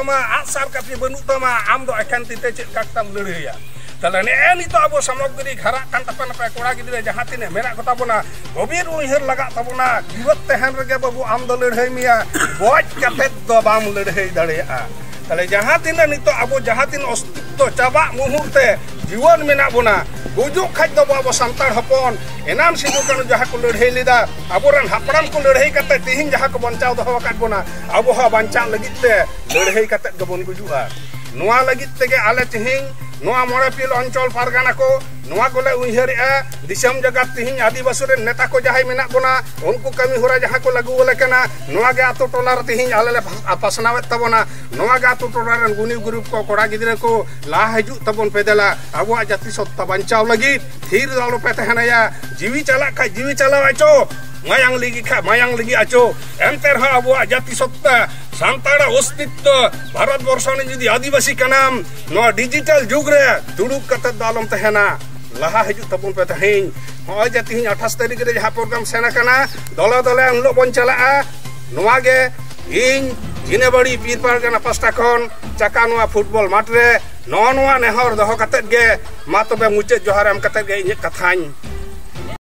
tama aksar kapi benu tama am do akan tite cek kaktam leureya tala ne nito abo samogri gharak kan tapan apa kora gidre jahat tine menak kota bona gobir uihir laga tabona giwat tehan rege babu am do leurhei mia goj katet do bam leurhei dareya tala jahatin nito abo jahatin ostito cabak muhurte jiwan menak bona bujuk khaj do abo santar hapon enam sidu kan jaha ko leurhei lida aboran hapram ko leurhei kate tihin jaha ko bancau do wakat bona abo ha bancang lagit te leurhei kate gabon gujua noa lagit tege ale tihin noa morapil oncol pargana ko noa gole uiharea disam jagat tihin adibasuren neta ko jahai menak bona unku kami hura jaha ko lagu ole kana noa ge atu tolar tihin alele apasnawet tabona noa ge atu tolaran guni grup ko kora gidre ko la haju tabon pedala abo jati sotta bancau lagi thir dalo petehanaya jiwi cala ka jiwi cala aco mayang lagi aco enter ha abo jati sotta santara ostitto bharat borshone jodi adibasi kanam no digital jugre duduk kata dalam tehena laha haju tabun pe tehin hoy jati 28 tarik re jaha program sena kana dola dola unlo bon chalaa noa ge ing jinebari pirpar kana pasta kon caka noa football matre noa nehor doho katet ge ma tobe mucet joharam katet ge inyek kathañ